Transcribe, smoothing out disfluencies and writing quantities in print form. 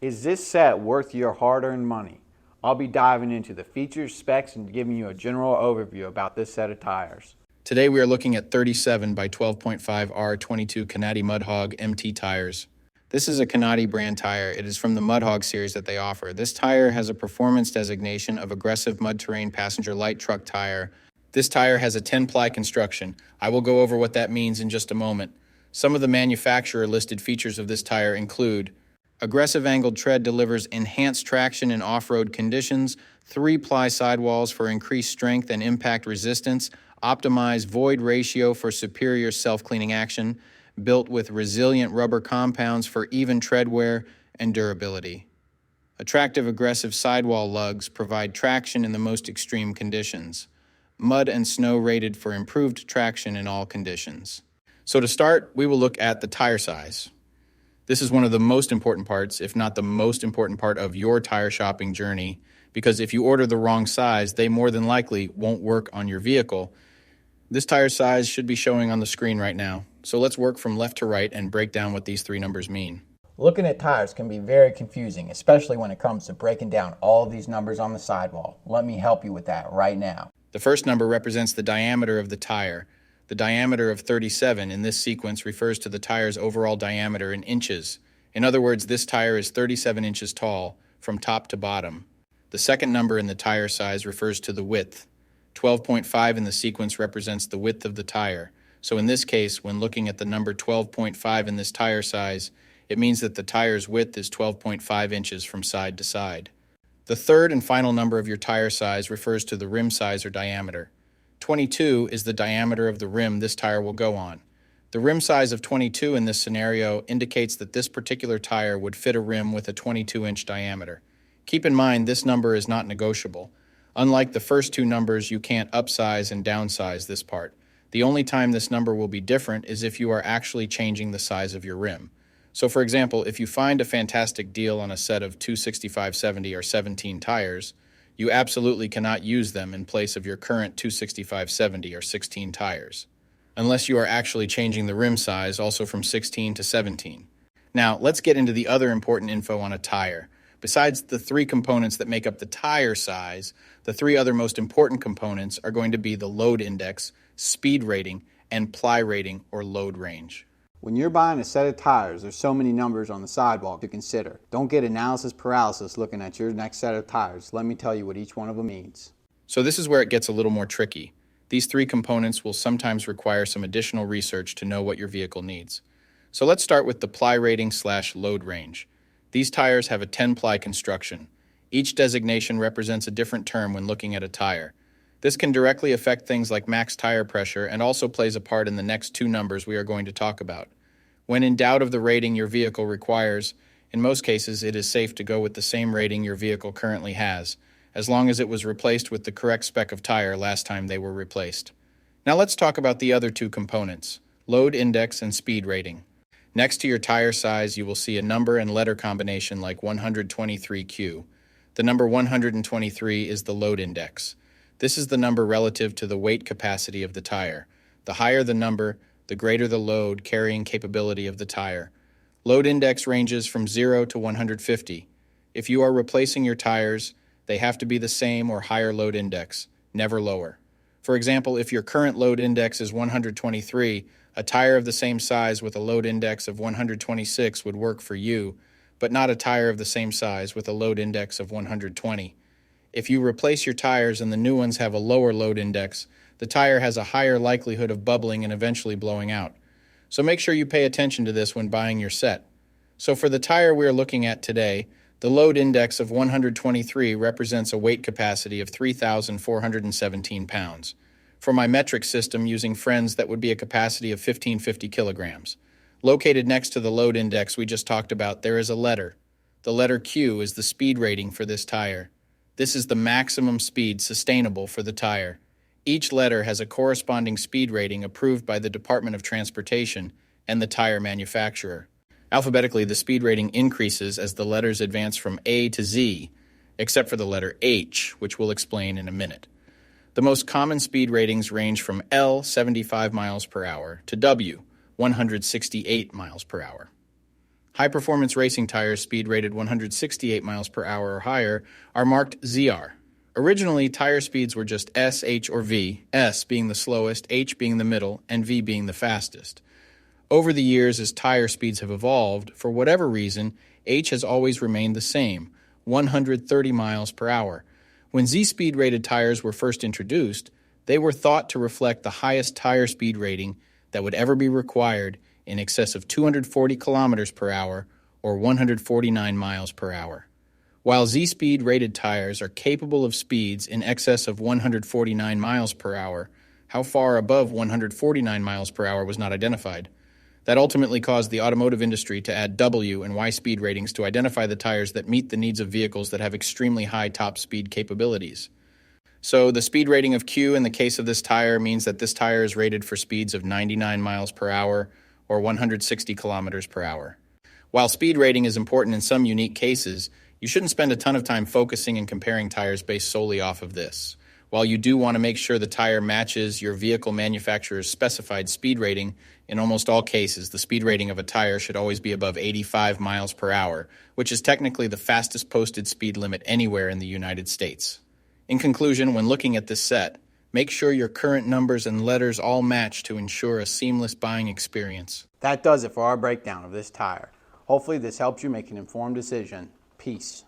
Is this set worth your hard-earned money? I'll be diving into the features, specs, and giving you a general overview about this set of tires. Today we are looking at 37 by 12.5R22 Kanati Mud Hog MT tires. This is a Kanati brand tire. It is from the Mud Hog series that they offer. This tire has a performance designation of aggressive mud terrain passenger light truck tire. This tire has a 10-ply construction. I will go over what that means in just a moment. Some of the manufacturer listed features of this tire include: aggressive angled tread delivers enhanced traction in off-road conditions, 3-ply sidewalls for increased strength and impact resistance, optimized void ratio for superior self-cleaning action, built with resilient rubber compounds for even tread wear and durability. Attractive aggressive sidewall lugs provide traction in the most extreme conditions. Mud and snow rated for improved traction in all conditions. So to start, we will look at the tire size. This is one of the most important parts, if not the most important part of your tire shopping journey, because if you order the wrong size, they more than likely won't work on your vehicle. This tire size should be showing on the screen right now. So let's work from left to right and break down what these three numbers mean. Looking at tires can be very confusing, especially when it comes to breaking down all of these numbers on the sidewall. Let me help you with that right now. The first number represents the diameter of the tire. The diameter of 37 in this sequence refers to the tire's overall diameter in inches. In other words, this tire is 37 inches tall from top to bottom. The second number in the tire size refers to the width. 12.5 in the sequence represents the width of the tire. So in this case, when looking at the number 12.5 in this tire size, it means that the tire's width is 12.5 inches from side to side. The third and final number of your tire size refers to the rim size or diameter. 22 is the diameter of the rim this tire will go on. The rim size of 22 in this scenario indicates that this particular tire would fit a rim with a 22-inch diameter. Keep in mind, this number is not negotiable. Unlike the first two numbers, you can't upsize and downsize this part. The only time this number will be different is if you are actually changing the size of your rim. So for example, if you find a fantastic deal on a set of 265/70 or 17 tires, you absolutely cannot use them in place of your current 265/70 or 16 tires, unless you are actually changing the rim size also from 16 to 17. Now, let's get into the other important info on a tire. Besides the three components that make up the tire size, the three other most important components are going to be the load index, speed rating, and ply rating or load range. When you're buying a set of tires, there's so many numbers on the sidewalk to consider. Don't get analysis paralysis looking at your next set of tires. Let me tell you what each one of them means. So this is where it gets a little more tricky. These three components will sometimes require some additional research to know what your vehicle needs. So let's start with the ply rating / load range. These tires have a 10-ply construction. Each designation represents a different term when looking at a tire. This can directly affect things like max tire pressure and also plays a part in the next two numbers we are going to talk about. When in doubt of the rating your vehicle requires, in most cases it is safe to go with the same rating your vehicle currently has, as long as it was replaced with the correct spec of tire last time they were replaced. Now let's talk about the other two components, load index and speed rating. Next to your tire size, you will see a number and letter combination like 123Q. The number 123 is the load index. This is the number relative to the weight capacity of the tire. The higher the number, the greater the load carrying capability of the tire. Load index ranges from 0 to 150. If you are replacing your tires, they have to be the same or higher load index, never lower. For example, if your current load index is 123, a tire of the same size with a load index of 126 would work for you, but not a tire of the same size with a load index of 120. If you replace your tires and the new ones have a lower load index, the tire has a higher likelihood of bubbling and eventually blowing out. So make sure you pay attention to this when buying your set. So for the tire we are looking at today, the load index of 123 represents a weight capacity of 3,417 pounds. For my metric system using friends, that would be a capacity of 1,550 kilograms. Located next to the load index we just talked about, there is a letter. The letter Q is the speed rating for this tire. This is the maximum speed sustainable for the tire. Each letter has a corresponding speed rating approved by the Department of Transportation and the tire manufacturer. Alphabetically, the speed rating increases as the letters advance from A to Z, except for the letter H, which we'll explain in a minute. The most common speed ratings range from L, 75 miles per hour, to W, 168 miles per hour. High-performance racing tires speed rated 168 miles per hour or higher are marked ZR. Originally, tire speeds were just S, H, or V, S being the slowest, H being the middle, and V being the fastest. Over the years, as tire speeds have evolved, for whatever reason, H has always remained the same, 130 miles per hour. When Z-speed rated tires were first introduced, they were thought to reflect the highest tire speed rating that would ever be required, in excess of 240 kilometers per hour or 149 miles per hour. While Z-speed rated tires are capable of speeds in excess of 149 miles per hour, how far above 149 miles per hour was not identified. That ultimately caused the automotive industry to add W and Y speed ratings to identify the tires that meet the needs of vehicles that have extremely high top speed capabilities. So the speed rating of Q in the case of this tire means that this tire is rated for speeds of 99 miles per hour or 160 kilometers per hour. While speed rating is important in some unique cases, you shouldn't spend a ton of time focusing and comparing tires based solely off of this. While you do want to make sure the tire matches your vehicle manufacturer's specified speed rating, in almost all cases, the speed rating of a tire should always be above 85 miles per hour, which is technically the fastest posted speed limit anywhere in the United States. In conclusion, when looking at this set, make sure your current numbers and letters all match to ensure a seamless buying experience. That does it for our breakdown of this tire. Hopefully this helps you make an informed decision. Peace.